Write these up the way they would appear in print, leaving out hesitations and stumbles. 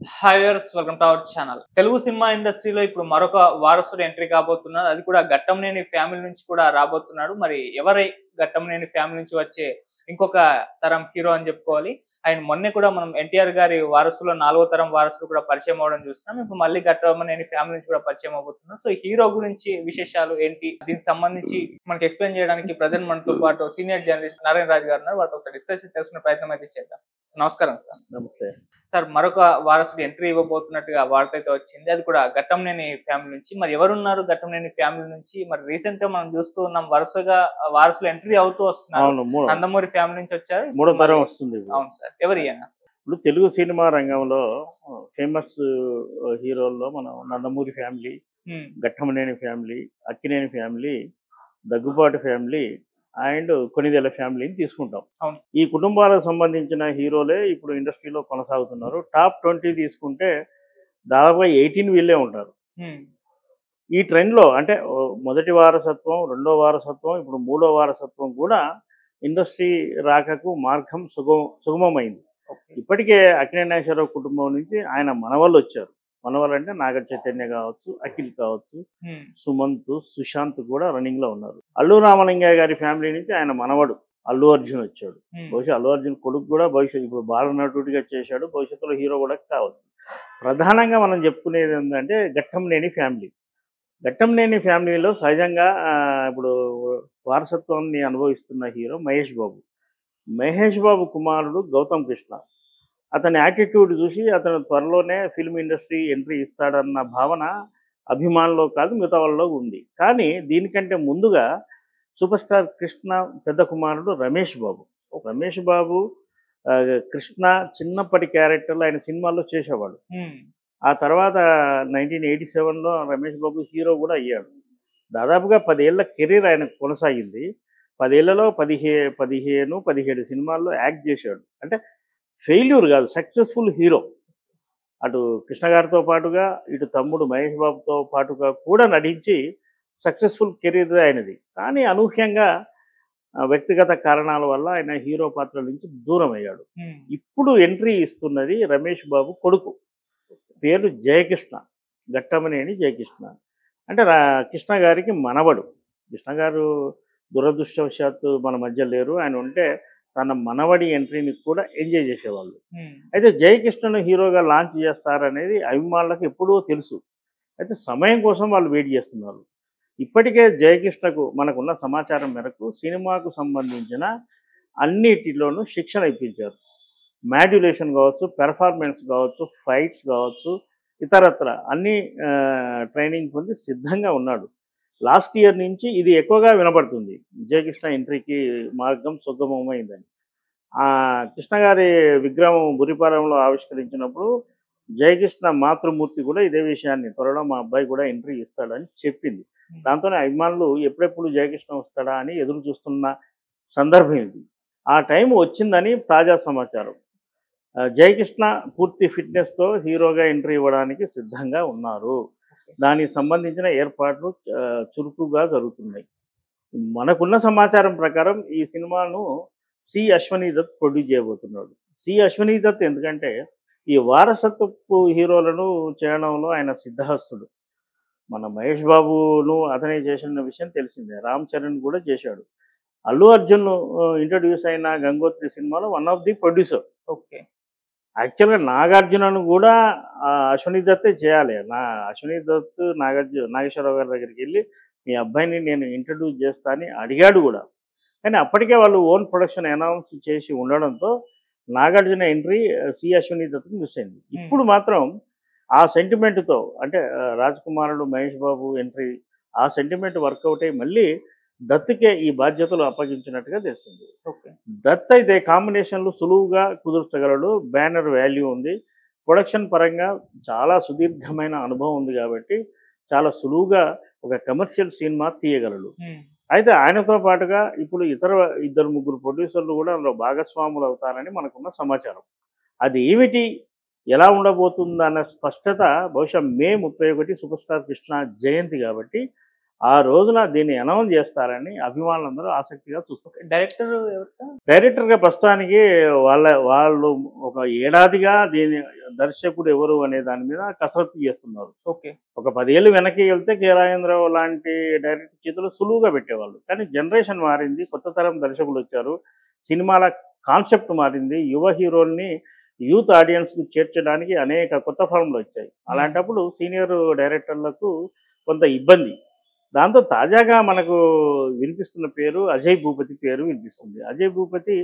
Hi viewers, welcome to our channel. Telugu cinema ఇండస్ట్రీలో ఇప్పుడు మరొక వారసుడు ఎంట్రీ కాబోతున్నారు. అది కూడా ఘట్టంనేని ఫ్యామిలీ నుంచి కూడా రాబోతున్నాడు. మరి ఎవరై ఘట్టంనేని ఫ్యామిలీ నుంచి వచ్చే ఇంకొక తరం హీరో అని చెప్పుకోవాలి. ఆయన మొన్నే కూడా మనం ఎన్టీఆర్ గారి వారసులో 4వ తరం వారసుడు కూడా పరిచయం అవ్వడం చూస్తున్నాం. ఇప్పుడు మళ్ళీ ఘట్టంనేని ఫ్యామిలీ నుంచి కూడా పరిచయం అవబోతున్నారు. సో హీరో గురించి విశేషాలు ఏంటి, దీనికి సంబంధించి మనకి ఎక్స్ప్లెయిన్ చేయడానికి ప్రజెంట్ మనతో పాటు సీనియర్ జర్నలిస్ట్ నారాయణ రాజు గారు ఉన్నారు. వారితో ఒకసారి డిస్కస్ తెలుసుకునే ప్రయత్నం అయితే చేద్దాం. నమస్కారం సార్. నమస్తే. సార్, మరొక వారసుడు ఎంట్రీ ఇవ్వబోతున్నట్టుగా వార్త అయితే వచ్చింది. అది కూడా ఘట్టంనేని ఫ్యామిలీ నుంచి. మరి ఎవరున్నారు ఘట్టంనేని ఫ్యామిలీ నుంచి? మరి రీసెంట్ గా మనం చూస్తూ ఉన్నాం, వరుసగా వారసులు ఎంట్రీ అవుతూ వస్తున్నారు. అవును. నందమూరి ఫ్యామిలీ నుంచి వచ్చారు. మూడో తరం వస్తుంది ఇప్పుడు. అవును సార్. ఎవరు ఈయన? ఇప్పుడు తెలుగు సినిమా రంగంలో ఫేమస్ హీరోల్లో మనం Nandamuri family, Ghattamaneni family, Akkineni family, Daggubati family and Konidela ఫ్యామిలీని తీసుకుంటాం. అవును. ఈ కుటుంబాలకు సంబంధించిన హీరోలే ఇప్పుడు ఇండస్ట్రీలో కొనసాగుతున్నారు. టాప్ 20 తీసుకుంటే దాదాపుగా 18 వీళ్ళే ఉంటారు. ఈ ట్రెండ్లో అంటే మొదటి వారసత్వం, రెండో వారసత్వం, ఇప్పుడు మూడో వారసత్వం కూడా ఇండస్ట్రీ రాకకు మార్గం సుగమమైంది. ఇప్పటికే అక్కినేని నాగేశ్వరరావు కుటుంబం నుంచి ఆయన మనవళ్ళు వచ్చారు. మనవలు అంటే నాగ చైతన్య కావచ్చు, అఖిల్ కావచ్చు, సుమంత్, సుశాంత్ కూడా రన్నింగ్ లో ఉన్నారు. అల్లు రామలింగయ్య గారి ఫ్యామిలీ నుంచి ఆయన మనవడు అల్లు అర్జున్ వచ్చాడు. బహుశా అల్లు అర్జున్ కొడుకు కూడా భవిష్యత్తు ఇప్పుడు బాలనటుడిగా చేశాడు, భవిష్యత్తులో హీరో కూడా కావచ్చు. ప్రధానంగా మనం చెప్పుకునేది ఏంటంటే ఘట్టంనేని ఫ్యామిలీ. ఘట్టంనేని ఫ్యామిలీలో సహజంగా ఇప్పుడు వారసత్వాన్ని అనుభవిస్తున్న హీరో మహేష్ బాబు. మహేష్ బాబు కుమారుడు గౌతమ్ కృష్ణ. అతని యాటిట్యూడ్ చూసి అతను త్వరలోనే ఫిల్మ్ ఇండస్ట్రీ ఎంట్రీ ఇస్తాడన్న భావన అభిమానుల్లో కాదు మిగతా వాళ్ళలో ఉంది. కానీ దీనికంటే ముందుగా సూపర్ స్టార్ కృష్ణ పెద్ద కుమారుడు రమేష్ బాబు. రమేష్ బాబు కృష్ణ చిన్నప్పటి క్యారెక్టర్లు ఆయన సినిమాల్లో చేసేవాడు. ఆ తర్వాత 1987లో రమేష్ బాబు హీరో కూడా అయ్యాడు. దాదాపుగా 10 ఏళ్ల కెరీర్ ఆయన కొనసాగింది. 10 ఏళ్లలో 17 సినిమాల్లో యాక్ట్ చేశాడు. అంటే ఫెయిల్యూర్ కాదు, సక్సెస్ఫుల్ హీరో. అటు కృష్ణ గారితో పాటుగా ఇటు తమ్ముడు మహేష్ బాబుతో పాటుగా కూడా నటించి సక్సెస్ఫుల్ కెరీర్ ఆయనది. కానీ అనూహ్యంగా వ్యక్తిగత కారణాల వల్ల ఆయన హీరో పాత్ర నుంచి దూరం అయ్యాడు. ఇప్పుడు ఎంట్రీ ఇస్తున్నది రమేష్ బాబు కొడుకు, పేరు జయకృష్ణ, ఘట్టమనేని జయకృష్ణ. అంటే కృష్ణ గారికి మనవడు. కృష్ణ గారు దురదృష్టవశాత్తు మన మధ్య లేరు. ఆయన ఉంటే తన మనవడి ఎంట్రీని కూడా ఎంజాయ్ చేసేవాళ్ళు. అయితే జయకృష్ణను హీరోగా లాంచ్ చేస్తారనేది అభిమానులకు ఎప్పుడూ తెలుసు. అయితే సమయం కోసం వాళ్ళు వెయిట్ చేస్తున్నారు. ఇప్పటికే జయకృష్ణకు మనకున్న సమాచారం మేరకు సినిమాకు సంబంధించిన అన్నిటిలోనూ శిక్షణ ఇప్పించారు. మాడ్యులేషన్ కావచ్చు, పెర్ఫార్మెన్స్ కావచ్చు, ఫైట్స్ కావచ్చు, ఇతరత్ర అన్ని ట్రైనింగ్ పొంది సిద్ధంగా ఉన్నాడు. లాస్ట్ ఇయర్ నుంచి ఇది ఎక్కువగా వినపడుతుంది, జయకృష్ణ ఎంట్రీకి మార్గం సుగమమైందని. కృష్ణ గారి విగ్రహం బురిపాలెంలో ఆవిష్కరించినప్పుడు జయకృష్ణ మాతృమూర్తి కూడా ఇదే విషయాన్ని త్వరలో మా అబ్బాయి కూడా ఎంట్రీ ఇస్తాడని చెప్పింది. దాంతోనే అభిమానులు ఎప్పుడెప్పుడు జయకృష్ణ వస్తాడా అని ఎదురు చూస్తున్న సందర్భం ఇది. ఆ టైం వచ్చిందని తాజా సమాచారం. జయకృష్ణ పూర్తి ఫిట్నెస్తో హీరోగా ఎంట్రీ ఇవ్వడానికి సిద్ధంగా ఉన్నారు. దానికి సంబంధించిన ఏర్పాట్లు చురుకుగా జరుగుతున్నాయి. మనకున్న సమాచారం ప్రకారం ఈ సినిమాను సి అశ్వనీ దత్ ప్రొడ్యూస్ చేయబోతున్నాడు. సి అశ్వనీ దత్ ఎందుకంటే ఈ వారసత్వపు హీరోలను చేయడంలో ఆయన సిద్ధహస్తుడు. మన మహేష్ బాబును అతనే చేసిన విషయం తెలిసిందే. రామ్ చరణ్ కూడా చేశాడు. అల్లు అర్జున్ ఇంట్రడ్యూస్ అయిన గంగోత్రి సినిమాలో one of the producer. Okay. యాక్చువల్గా నాగార్జునను కూడా అశ్వనీ దత్తే చేయాలి. అశ్వనీ దత్ నాగేశ్వరరావు గారి దగ్గరికి వెళ్ళి మీ అబ్బాయిని నేను ఇంట్రడ్యూస్ చేస్తా అని అడిగాడు కూడా. కానీ అప్పటికే వాళ్ళు ఓన్ ప్రొడక్షన్ అనౌన్స్ చేసి ఉండడంతో నాగార్జున ఎంట్రీ సి అశ్వనీ దత్కి మిస్ అయింది. ఇప్పుడు మాత్రం ఆ సెంటిమెంట్తో అంటే రాజ్కుమారుడు మహేష్ బాబు ఎంట్రీ ఆ సెంటిమెంట్ వర్కౌట్ అయ్యి మళ్ళీ దత్తుకే ఈ బాధ్యతలు అప్పగించినట్టుగా తెలిసింది. దత్ అయితే కాంబినేషన్లు సులువుగా కుదుర్చగలడు, బ్యానర్ వాల్యూ ఉంది, ప్రొడక్షన్ పరంగా చాలా సుదీర్ఘమైన అనుభవం ఉంది కాబట్టి చాలా సులువుగా ఒక కమర్షియల్ సినిమా తీయగలడు. అయితే ఆయనతో పాటుగా ఇప్పుడు ఇద్దరు ముగ్గురు ప్రొడ్యూసర్లు కూడా అందులో భాగస్వాములు అవుతారని మనకున్న సమాచారం. అది ఏమిటి, ఎలా ఉండబోతుందన్న స్పష్టత బహుశా మే 31 సూపర్ స్టార్ కృష్ణ జయంతి కాబట్టి ఆ రోజున దీన్ని అనౌన్స్ చేస్తారని అభిమానులందరూ ఆసక్తిగా చూస్తారు. డైరెక్టర్ ఎవరు సార్? డైరెక్టర్గా ప్రస్తుతానికి వాళ్ళు ఒక ఏడాదిగా దీని దర్శకుడు ఎవరు అనే దాని మీద కసరత్తు చేస్తున్నారు. ఓకే. ఒక 10 ఏళ్ళు వెనక్కి వెళ్తే కె. రాజేంద్రరావు లాంటి డైరెక్టర్ చేతులు సులువుగా పెట్టేవాళ్ళు. కానీ జనరేషన్ మారింది, కొత్త తరం దర్శకులు వచ్చారు, సినిమాల కాన్సెప్ట్ మారింది, యువ హీరోల్ని యూత్ ఆడియన్స్కు చేర్చడానికి అనేక కొత్త ఫార్ములు వచ్చాయి. అలాంటప్పుడు సీనియర్ డైరెక్టర్లకు కొంత ఇబ్బంది. దాంతో తాజాగా మనకు వినిపిస్తున్న పేరు అజయ్ భూపతి పేరు వినిపిస్తుంది. అజయ్ భూపతి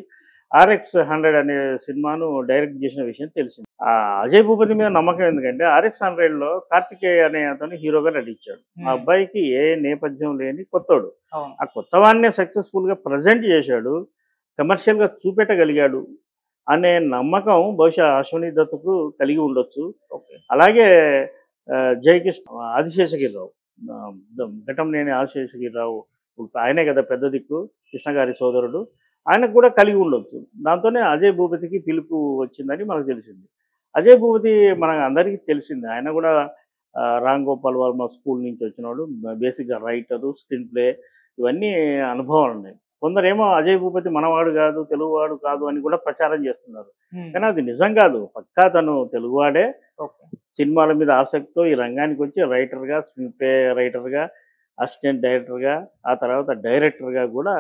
RX 100 అనే సినిమాను డైరెక్ట్ చేసిన విషయం తెలిసింది. ఆ అజయ్ భూపతి మీద నమ్మకం ఎందుకంటే RX 100లో కార్తికేయ అనే అతను హీరోగా నటించాడు. ఆ అబ్బాయికి ఏ నేపథ్యం లేని కొత్తోడు. ఆ కొత్తవాడినే సక్సెస్ఫుల్గా ప్రజెంట్ చేశాడు, కమర్షియల్గా చూపెట్టగలిగాడు అనే నమ్మకం బహుశా అశ్వనీ దత్తుకు కలిగి ఉండొచ్చు. అలాగే జయకృష్ణ ఆదిశేషగిరిరావు, ఘటంనేని ఆదిశేషగిరిరావు, ఆయనే కదా పెద్ద దిక్కు, కృష్ణ గారి సోదరుడు, ఆయనకు కూడా కలిగి ఉండొచ్చు. దాంతోనే అజయ్ భూపతికి పిలుపు వచ్చిందని మనకు తెలిసింది. అజయ్ భూపతి మనకు అందరికీ తెలిసింది. ఆయన కూడా రామ్ గోపాల్ వర్మ స్కూల్ నుంచి వచ్చినవాడు, బేసిక్గా రైటరు, స్క్రీన్ ప్లే, ఇవన్నీ అనుభవాలు ఉన్నాయి. కొందరేమో అజయ్ భూపతి మనవాడు కాదు, తెలుగువాడు కాదు అని కూడా ప్రచారం చేస్తున్నారు. కానీ అది నిజం కాదు. పక్కా తను తెలుగువాడే. సినిమాల మీద ఆసక్తితో ఈ రంగానికి వచ్చి రైటర్గా, స్క్రీన్ ప్లే రైటర్గా, అసిస్టెంట్ డైరెక్టర్గా, ఆ తర్వాత డైరెక్టర్గా కూడా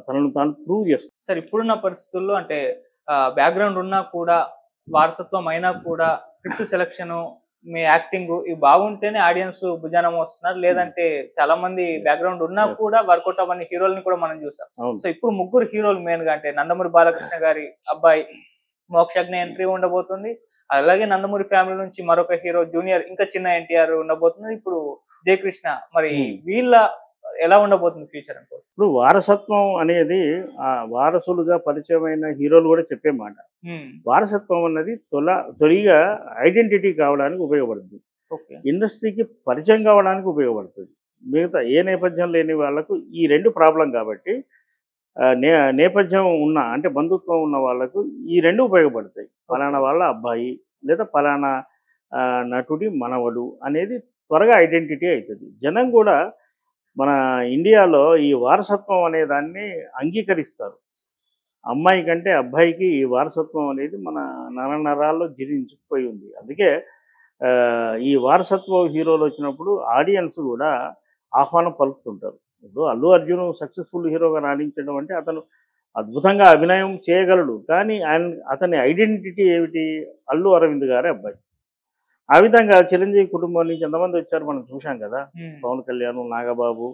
తనను తాను ప్రూవ్ చేస్తుంది. సార్, ఇప్పుడున్న పరిస్థితుల్లో అంటే బ్యాక్గ్రౌండ్ ఉన్నా కూడా, వారసత్వం అయినా కూడా, స్క్రిప్ట్ సెలక్షను, మీ యాక్టింగ్ ఇవి బాగుంటేనే ఆడియన్స్ భుజానం వస్తున్నారు. లేదంటే చాలా మంది బ్యాక్గ్రౌండ్ ఉన్నా కూడా వర్కౌట్ అవ్వని హీరోల్ని కూడా మనం చూసాం. సో ఇప్పుడు ముగ్గురు హీరోలు మెయిన్ గా అంటే నందమూరి బాలకృష్ణ గారి అబ్బాయి మోక్షజ్ఞ ఎంట్రీ ఉండబోతుంది. అలాగే నందమూరి ఫ్యామిలీ నుంచి మరొక హీరో జూనియర్ ఇంకా చిన్న ఎన్టీఆర్ ఉండబోతుంది. ఇప్పుడు జయకృష్ణ, మరి వీళ్ళ ఎలా ఉండబోతుంది ఫ్యూచర్ అనుకో? ఇప్పుడు వారసత్వం అనేది వారసులుగా పరిచయమైన హీరోలు కూడా చెప్పే మాట. వారసత్వం అన్నది తొలిగా ఐడెంటిటీ కావడానికి ఉపయోగపడుతుంది, ఇండస్ట్రీకి పరిచయం కావడానికి ఉపయోగపడుతుంది. మిగతా ఏ నేపథ్యం లేని వాళ్ళకు ఈ రెండు ప్రాబ్లం కాబట్టి నేపథ్యం ఉన్న అంటే బంధుత్వం ఉన్న వాళ్ళకు ఈ రెండు ఉపయోగపడతాయి. పలానా వాళ్ళ అబ్బాయి లేదా పలానా నటుడి మనవడు అనేది త్వరగా ఐడెంటిటీ అవుతుంది. జనం కూడా మన ఇండియాలో ఈ వారసత్వం అనే దాన్ని అంగీకరిస్తారు. అమ్మాయి కంటే అబ్బాయికి ఈ వారసత్వం అనేది మన నరాల్లో జీర్ణించుకుపోయి ఉంది. అందుకే ఈ వారసత్వ హీరోలు వచ్చినప్పుడు ఆడియన్స్ కూడా ఆహ్వానం పలుకుతుంటారు. ఇప్పుడు అల్లు అర్జున్ సక్సెస్ఫుల్ హీరోగా రాణించడం అంటే అతను అద్భుతంగా అభినయం చేయగలడు, కానీ అతని ఐడెంటిటీ ఏమిటి? అల్లు అరవింద్ గారి అబ్బాయి. ఆ విధంగా చిరంజీవి కుటుంబం నుంచి ఎంతమంది వచ్చారు మనం చూసాం కదా. పవన్ కళ్యాణ్, నాగబాబు,